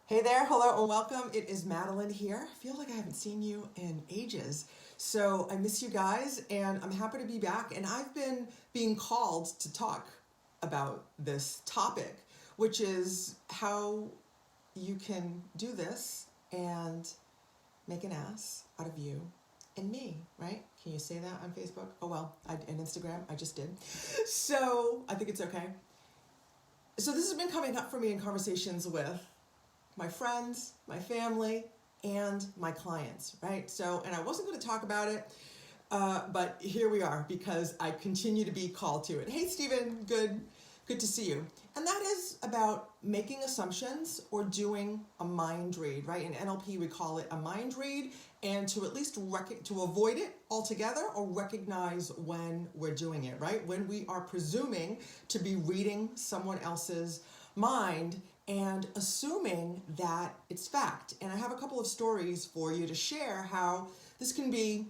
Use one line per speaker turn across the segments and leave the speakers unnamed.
Hey there, hello and welcome. It is Madeline here. I feel like I haven't seen you in ages. So I miss you guys and I'm happy to be back. And I've been being called to talk about this topic, which is how you can do this and make an ass out of you and me, right? Can you say that on Facebook? Oh well, and Instagram, I just did. So I think it's okay. So this has been coming up for me in conversations with my friends, my family, and my clients, right? So, and I wasn't going to talk about it, but here we are because I continue to be called to it. Hey, Stephen, good to see you. And that is about making assumptions or doing a mind read, right? In NLP, we call it a mind read, and to at least to avoid it altogether or recognize when we're doing it, right? When we are presuming to be reading someone else's mind and assuming that it's fact. And I have a couple of stories for you to share how this can be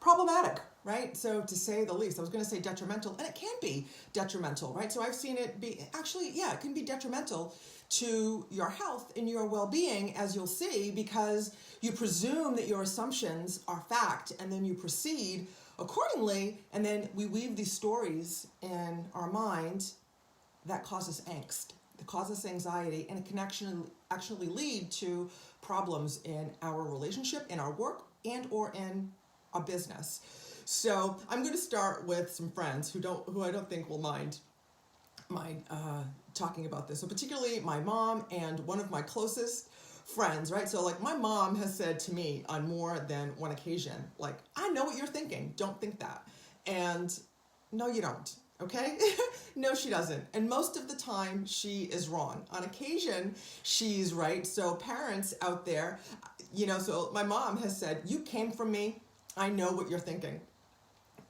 problematic, right? So to say the least, I was going to say detrimental, and it can be detrimental, right? So I've seen it be, actually, yeah, it can be detrimental to your health and your well-being, as you'll see, because you presume that your assumptions are fact, and then you proceed accordingly, and then we weave these stories in our mind that causes angst, that causes anxiety, and it can actually lead to problems in our relationship, in our work, and or in a business. So I'm going to start with some friends who I don't think will mind talking about this. So particularly my mom and one of my closest friends, right? So like my mom has said to me on more than one occasion, like, I know what you're thinking. Don't think that. And no, you don't. Okay? No, she doesn't. And most of the time she is wrong. On occasion, she's right. So parents out there, so my mom has said, you came from me. I know what you're thinking.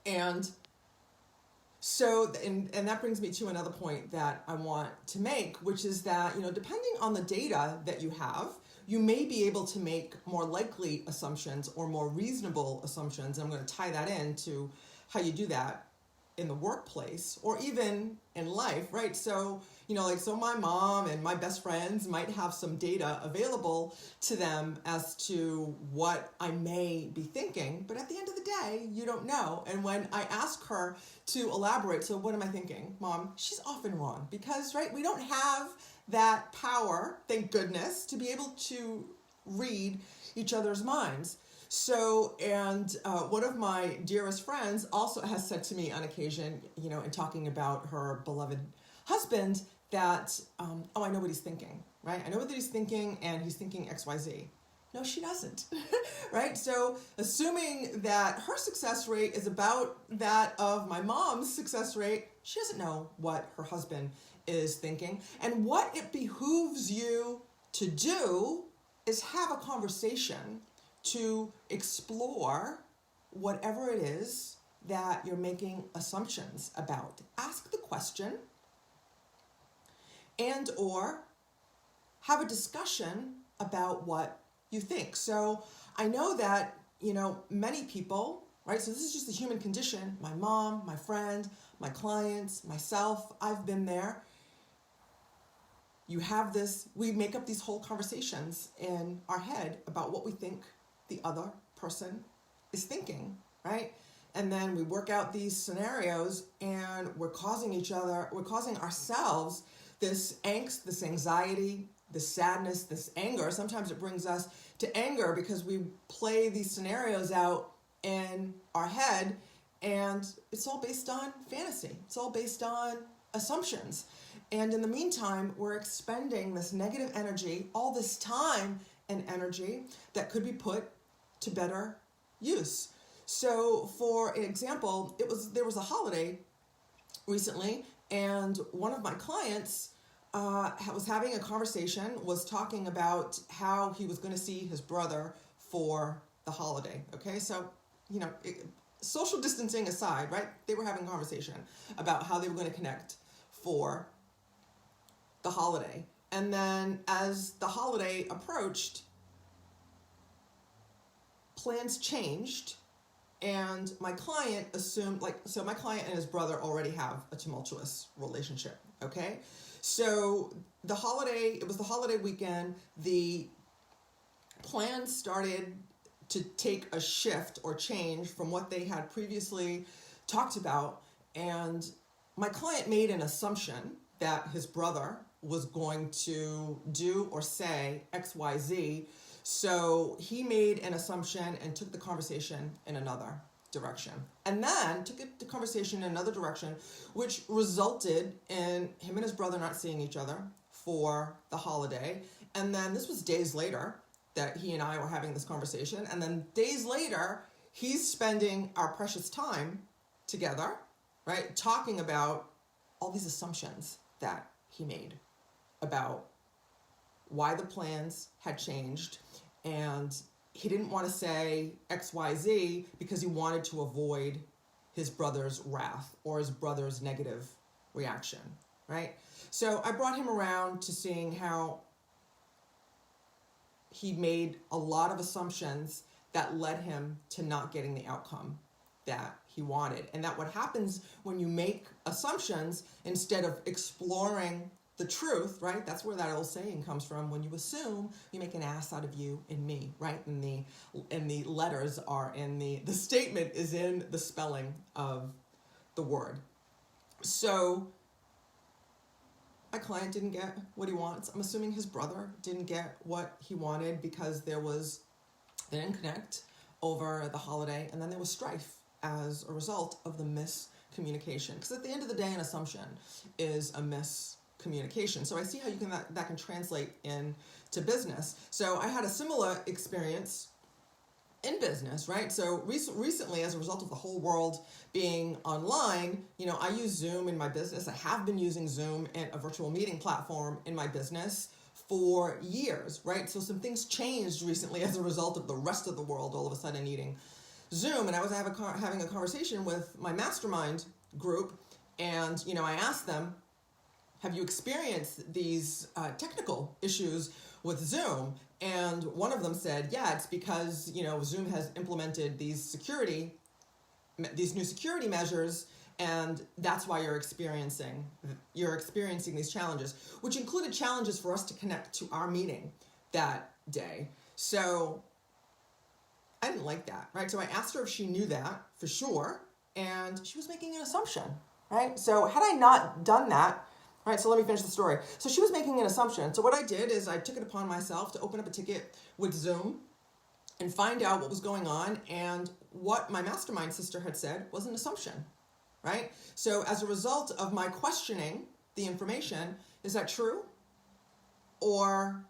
And so, and that brings me to another point that I want to make, which is that, depending on the data that you have, you may be able to make more likely assumptions or more reasonable assumptions. And I'm going to tie that into how you do that in the workplace or even in life, right? So, so my mom and my best friends might have some data available to them as to what I may be thinking, but at the end of the day, you don't know. And when I ask her to elaborate, so what am I thinking, Mom? She's often wrong because, right, we don't have that power, thank goodness, to be able to read each other's minds. So, and one of my dearest friends also has said to me on occasion, in talking about her beloved husband, that, I know what he's thinking, right? I know what he's thinking, and he's thinking XYZ. No, she doesn't, right? So, assuming that her success rate is about that of my mom's success rate, she doesn't know what her husband is thinking. And what it behooves you to do is have a conversation to explore whatever it is that you're making assumptions about. Ask the question and or have a discussion about what you think. So I know that, many people, right? So this is just the human condition. My mom, my friend, my clients, myself, I've been there. You have this, we make up these whole conversations in our head about what we think the other person is thinking, right? And then we work out these scenarios and we're causing ourselves this angst, this anxiety, this sadness, this anger. Sometimes it brings us to anger because we play these scenarios out in our head and it's all based on fantasy. It's all based on assumptions. And in the meantime, we're expending this negative energy, all this time and energy that could be put to better use. So for example, there was a holiday recently and one of my clients was having a conversation, was talking about how he was going to see his brother for the holiday. Okay, so, social distancing aside, right? They were having a conversation about how they were going to connect for the holiday. And then as the holiday approached, plans changed and my client assumed, my client and his brother already have a tumultuous relationship, okay? So it was the holiday weekend. The plan started to take a shift or change from what they had previously talked about. And my client made an assumption that his brother was going to do or say XYZ. So he made an assumption and took the conversation in another direction. And then took the conversation in another direction, which resulted in him and his brother not seeing each other for the holiday. And then this was days later that he and I were having this conversation. And then days later, he's spending our precious time together, right? Talking about all these assumptions that he made about why the plans had changed. And he didn't want to say XYZ because he wanted to avoid his brother's wrath or his brother's negative reaction, right? So I brought him around to seeing how he made a lot of assumptions that led him to not getting the outcome that he wanted. And that what happens when you make assumptions instead of exploring the truth, right? That's where that old saying comes from. When you assume, you make an ass out of you and me, right? And the letters are in the statement is in the spelling of the word. So my client didn't get what he wants. I'm assuming his brother didn't get what he wanted because they didn't connect over the holiday, and then there was strife as a result of the miscommunication. Because at the end of the day, an assumption is a miscommunication. So I see how that can translate into business. So I had a similar experience in business, right? So recently, as a result of the whole world being online, I use Zoom in my business. I have been using Zoom and a virtual meeting platform in my business for years, right? So some things changed recently as a result of the rest of the world all of a sudden needing Zoom. And I was having a conversation with my mastermind group, and I asked them, have you experienced these technical issues with Zoom? And one of them said, yeah, it's because, Zoom has implemented these new security measures, and that's why you're experiencing these challenges, which included challenges for us to connect to our meeting that day. So I didn't like that, right? So I asked her if she knew that for sure, and she was making an assumption, right? So had I not done that, all right, so let me finish the story. So she was making an assumption. So what I did is I took it upon myself to open up a ticket with Zoom and find out what was going on. And what my mastermind sister had said was an assumption, right? So as a result of my questioning the information, is that true? Or,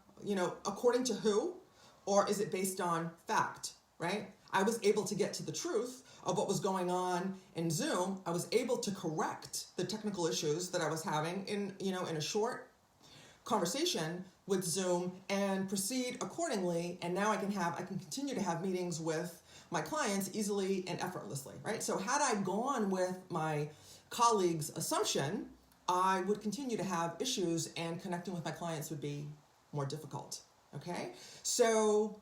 according to who? Or is it based on fact, right? I was able to get to the truth of what was going on in Zoom. I was able to correct the technical issues that I was having in a short conversation with Zoom and proceed accordingly. And now I can continue to have meetings with my clients easily and effortlessly, right? So had I gone with my colleague's assumption, I would continue to have issues and connecting with my clients would be more difficult, okay? So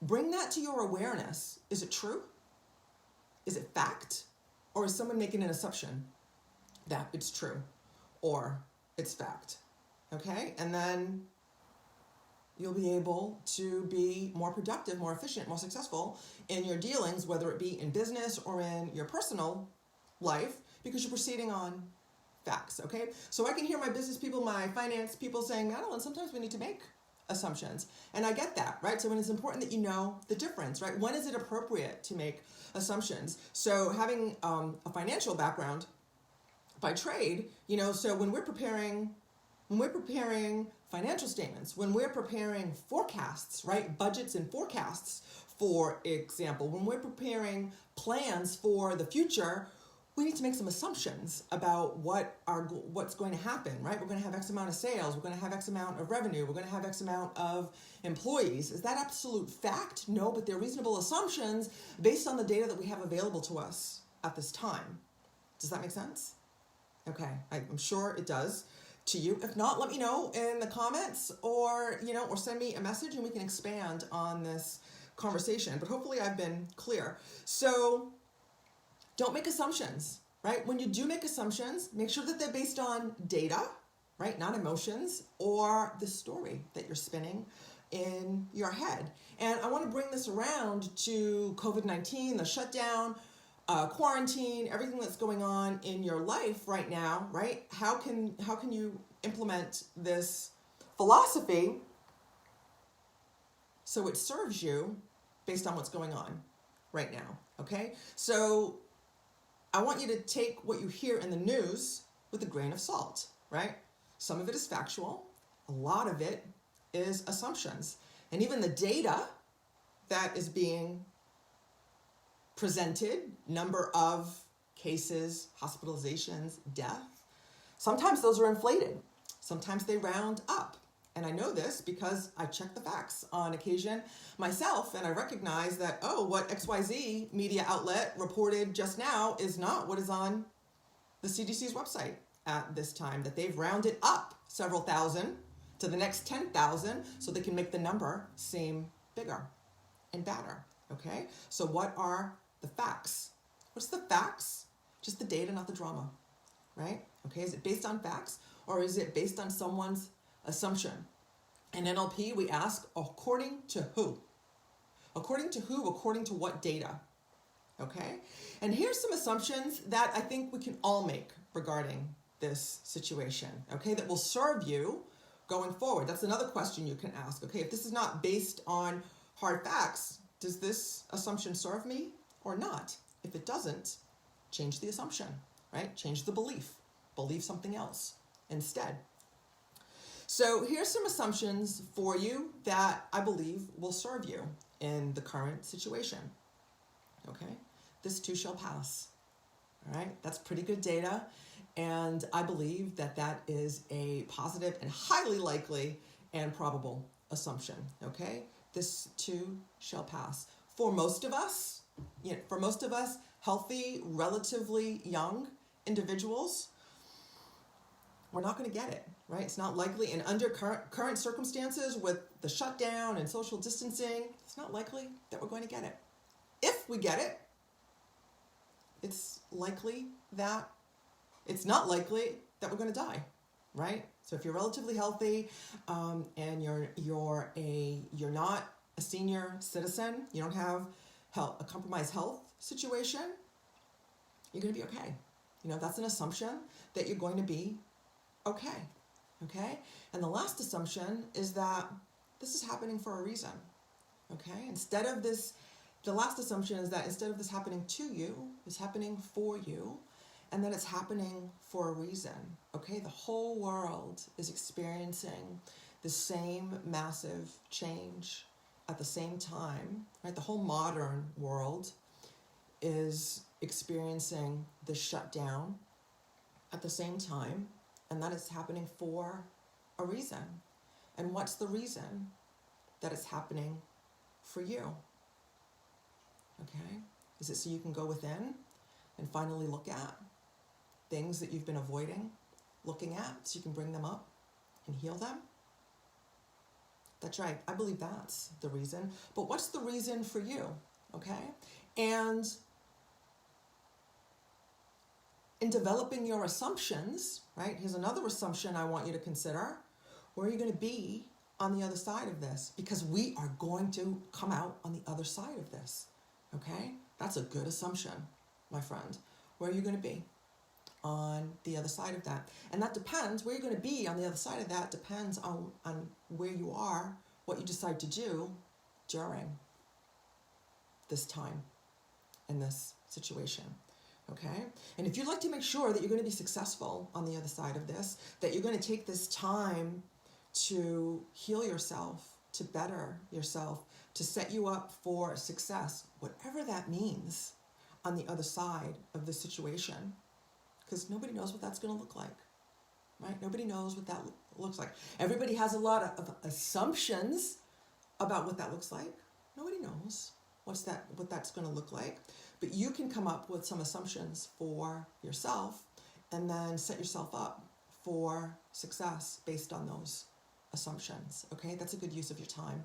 bring that to your awareness. Is it true? Is it fact? Or is someone making an assumption that it's true or it's fact? Okay? And then you'll be able to be more productive, more efficient, more successful in your dealings, whether it be in business or in your personal life, because you're proceeding on facts, okay? So I can hear my business people, my finance people saying, Madeline, sometimes we need to make assumptions. And I get that, right? So when it's important that you know the difference, right? When is it appropriate to make assumptions? So having a financial background by trade, so when we're preparing financial statements, when we're preparing forecasts, right? Budgets and forecasts, for example, when we're preparing plans for the future, we need to make some assumptions about what's going to happen, right? We're going to have X amount of sales. We're going to have X amount of revenue. We're going to have X amount of employees. Is that absolute fact? No, but they're reasonable assumptions based on the data that we have available to us at this time. Does that make sense? Okay, I'm sure it does to you. If not, let me know in the comments or send me a message and we can expand on this conversation. But hopefully I've been clear. So don't make assumptions, right? When you do make assumptions, make sure that they're based on data, right? Not emotions or the story that you're spinning in your head. And I want to bring this around to COVID-19, the shutdown, quarantine, everything that's going on in your life right now, right? How can you implement this philosophy so it serves you based on what's going on right now, okay? So I want you to take what you hear in the news with a grain of salt, right? Some of it is factual. A lot of it is assumptions. And even the data that is being presented, number of cases, hospitalizations, death, sometimes those are inflated. Sometimes they round up. And I know this because I check the facts on occasion myself, and I recognize that, oh, what XYZ media outlet reported just now is not what is on the CDC's website at this time, that they've rounded up several thousand to the next 10,000 so they can make the number seem bigger and badder, okay? So what are the facts? What's the facts? Just the data, not the drama, right? Okay, is it based on facts or is it based on someone's assumption? In NLP, we ask, according to who? According to who? According to what data? Okay? And here's some assumptions that I think we can all make regarding this situation, okay, that will serve you going forward. That's another question you can ask. Okay, if this is not based on hard facts, does this assumption serve me or not? If it doesn't, change the assumption, right? Change the belief. Believe something else instead. So here's some assumptions for you that I believe will serve you in the current situation. Okay, this too shall pass. All right, that's pretty good data. And I believe that that is a positive and highly likely and probable assumption. Okay, this too shall pass. For most of us, healthy, relatively young individuals, we're not going to get it, right? It's not likely. And under current circumstances with the shutdown and social distancing, it's not likely that we're going to get it. If we get it, it's not likely that we're going to die, right? So if you're relatively healthy and you're not a senior citizen, you don't have a compromised health situation, you're going to be okay. That's an assumption that you're going to be okay. Okay? And the last assumption is that this is happening for a reason. Okay? The last assumption is that instead of this happening to you, it's happening for you, and that it's happening for a reason. Okay? The whole world is experiencing the same massive change at the same time, right? The whole modern world is experiencing the shutdown at the same time, and that is happening for a reason. And what's the reason that it's happening for you? Okay? Is it so you can go within and finally look at things that you've been avoiding looking at so you can bring them up and heal them? That's right. I believe that's the reason. But what's the reason for you? Okay? And in developing your assumptions, right? Here's another assumption I want you to consider. Where are you going to be on the other side of this? Because we are going to come out on the other side of this. Okay? That's a good assumption, my friend. Where are you going to be on the other side of that? And that depends, where you're going to be on the other side of that depends on where you are, what you decide to do during this time in this situation. Okay? And if you'd like to make sure that you're going to be successful on the other side of this, that you're going to take this time to heal yourself, to better yourself, to set you up for success, whatever that means on the other side of the situation, because nobody knows what that's going to look like, right? Nobody knows what that looks like. Everybody has a lot of assumptions about what that looks like. Nobody knows what that's going to look like. But you can come up with some assumptions for yourself and then set yourself up for success based on those assumptions. Okay, that's a good use of your time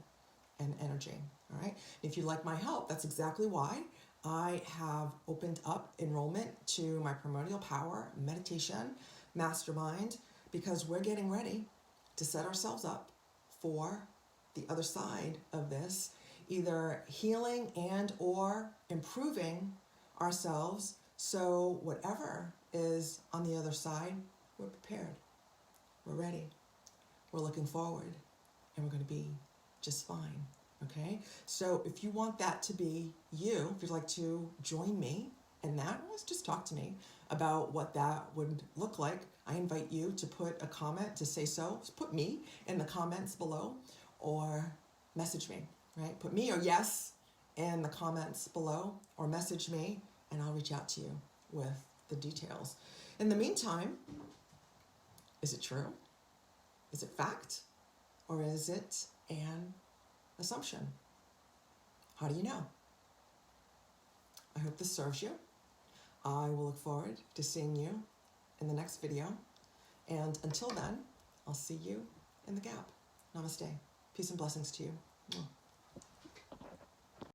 and energy. All right. If you like my help, that's exactly why I have opened up enrollment to my Primordial Power Meditation Mastermind, because we're getting ready to set ourselves up for the other side of this, either healing and or improving ourselves. So whatever is on the other side, we're prepared, we're ready, we're looking forward, and we're going to be just fine. Okay, so if you want that to be you, if you'd like to join me in that, let's just talk to me about what that would look like. I invite you to put a comment to say so. Just put me in the comments below, or message me, right? Put me or yes in the comments below, or message me, and I'll reach out to you with the details. In the meantime, is it true? Is it fact? Or is it an assumption? How do you know? I hope this serves you. I will look forward to seeing you in the next video. And until then, I'll see you in the gap. Namaste. Peace and blessings to you.